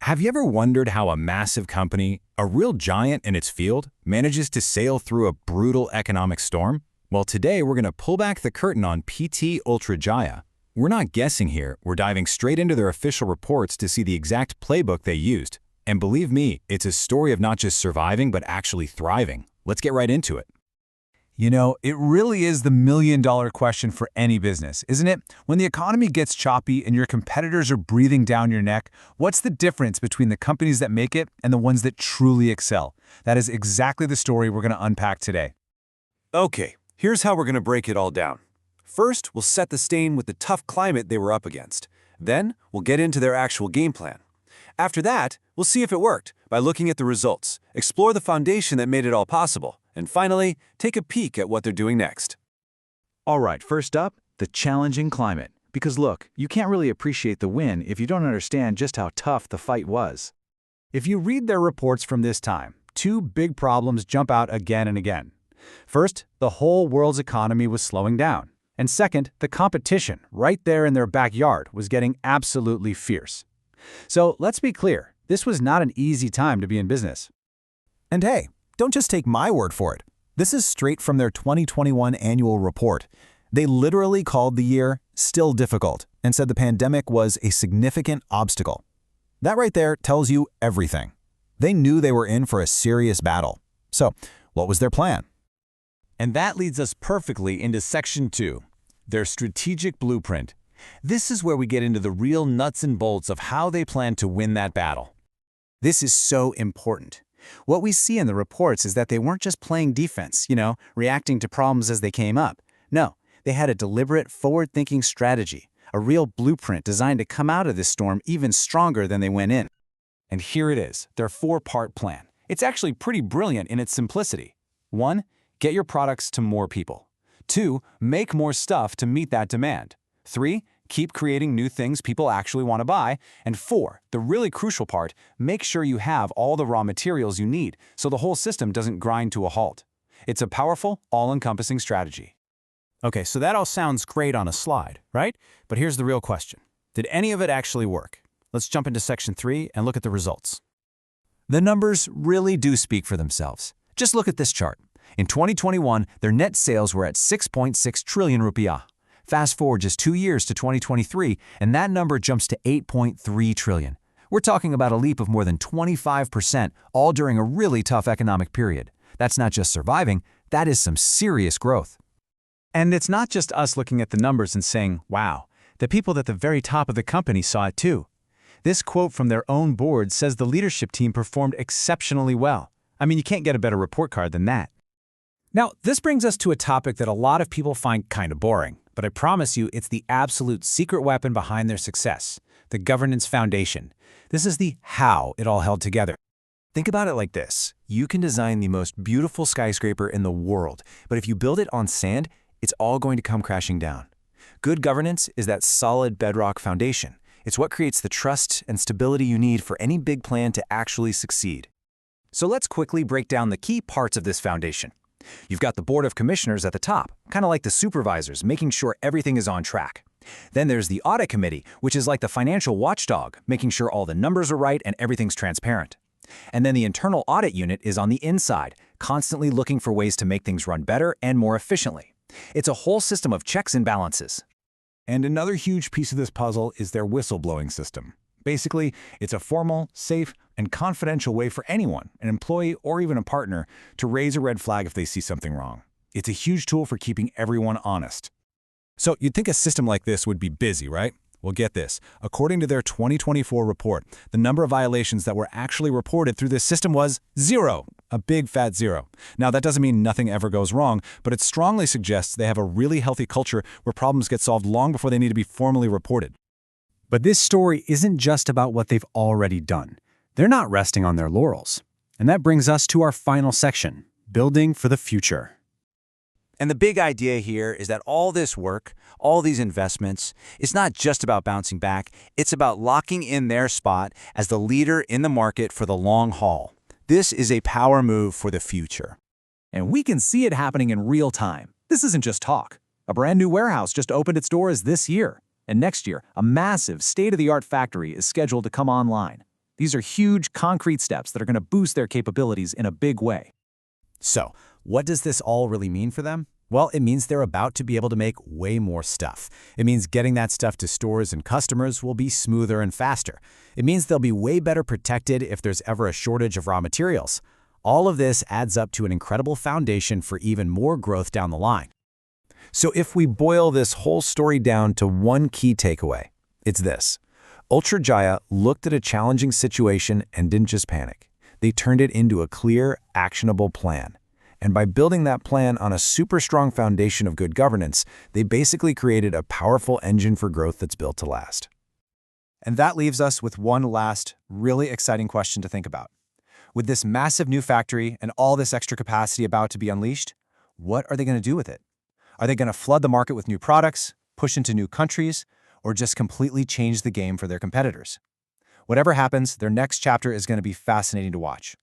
Have you ever wondered how a massive company, a real giant in its field, manages to sail through a brutal economic storm? Well, today we're going to pull back the curtain on PT Ultrajaya. We're not guessing here, we're diving straight into their official reports to see the exact playbook they used. And believe me, it's a story of not just surviving, but actually thriving. Let's get right into it. You know, it really is the million-dollar question for any business, isn't it? When the economy gets choppy and your competitors are breathing down your neck, what's the difference between the companies that make it and the ones that truly excel? That is exactly the story we're going to unpack today. Okay, here's how we're going to break it all down. First, we'll set the stage with the tough climate they were up against. Then, we'll get into their actual game plan. After that, we'll see if it worked by looking at the results, explore the foundation that made it all possible, and finally, take a peek at what they're doing next. All right, first up, the challenging climate. Because look, you can't really appreciate the win if you don't understand just how tough the fight was. If you read their reports from this time, two big problems jump out again and again. First, the whole world's economy was slowing down. And second, the competition right there in their backyard was getting absolutely fierce. So let's be clear, this was not an easy time to be in business. And hey, don't just take my word for it. This is straight from their 2021 annual report. They literally called the year still difficult and said the pandemic was a significant obstacle. That right there tells you everything. They knew they were in for a serious battle. So, what was their plan? And that leads us perfectly into Section 2, their strategic blueprint. This is where we get into the real nuts and bolts of how they plan to win that battle. This is so important. What we see in the reports is that they weren't just playing defense, reacting to problems as they came up. No, they had a deliberate, forward-thinking strategy, a real blueprint designed to come out of this storm even stronger than they went in. And here it is, their four-part plan. It's actually pretty brilliant in its simplicity. 1, get your products to more people. 2, make more stuff to meet that demand. 3, keep creating new things people actually want to buy. And 4, the really crucial part, make sure you have all the raw materials you need so the whole system doesn't grind to a halt. It's a powerful, all-encompassing strategy. Okay, so that all sounds great on a slide, right? But here's the real question. Did any of it actually work? Let's jump into Section 3 and look at the results. The numbers really do speak for themselves. Just look at this chart. In 2021, their net sales were at 6.6 trillion rupiah. Fast forward just 2 years to 2023, and that number jumps to 8.3 trillion. We're talking about a leap of more than 25%, all during a really tough economic period. That's not just surviving, that is some serious growth. And it's not just us looking at the numbers and saying, wow, the people at the very top of the company saw it too. This quote from their own board says the leadership team performed exceptionally well. I mean, you can't get a better report card than that. Now, this brings us to a topic that a lot of people find kind of boring, but I promise you it's the absolute secret weapon behind their success, the governance foundation. This is the how it all held together. Think about it like this. You can design the most beautiful skyscraper in the world, but if you build it on sand, it's all going to come crashing down. Good governance is that solid bedrock foundation. It's what creates the trust and stability you need for any big plan to actually succeed. So let's quickly break down the key parts of this foundation. You've got the board of commissioners at the top, kind of like the supervisors, making sure everything is on track. Then there's the audit committee, which is like the financial watchdog, making sure all the numbers are right and everything's transparent. And then the internal audit unit is on the inside, constantly looking for ways to make things run better and more efficiently. It's a whole system of checks and balances. And another huge piece of this puzzle is their whistleblowing system. Basically, it's a formal, safe, and confidential way for anyone, an employee or even a partner, to raise a red flag if they see something wrong. It's a huge tool for keeping everyone honest. So you'd think a system like this would be busy, right? Well, get this. According to their 2024 report, the number of violations that were actually reported through this system was 0, a big fat 0. Now, that doesn't mean nothing ever goes wrong, but it strongly suggests they have a really healthy culture where problems get solved long before they need to be formally reported. But this story isn't just about what they've already done. They're not resting on their laurels. And that brings us to our final section, building for the future. And the big idea here is that all this work, all these investments, it's not just about bouncing back, it's about locking in their spot as the leader in the market for the long haul. This is a power move for the future. And we can see it happening in real time. This isn't just talk. A brand new warehouse just opened its doors this year. And next year, a massive state-of-the-art factory is scheduled to come online. These are huge, concrete steps that are going to boost their capabilities in a big way. So, what does this all really mean for them? Well, it means they're about to be able to make way more stuff. It means getting that stuff to stores and customers will be smoother and faster. It means they'll be way better protected if there's ever a shortage of raw materials. All of this adds up to an incredible foundation for even more growth down the line. So if we boil this whole story down to one key takeaway, it's this. Ultrajaya looked at a challenging situation and didn't just panic. They turned it into a clear, actionable plan. And by building that plan on a super strong foundation of good governance, they basically created a powerful engine for growth that's built to last. And that leaves us with one last, really exciting question to think about. With this massive new factory and all this extra capacity about to be unleashed, what are they going to do with it? Are they going to flood the market with new products, push into new countries, or just completely change the game for their competitors? Whatever happens, their next chapter is going to be fascinating to watch.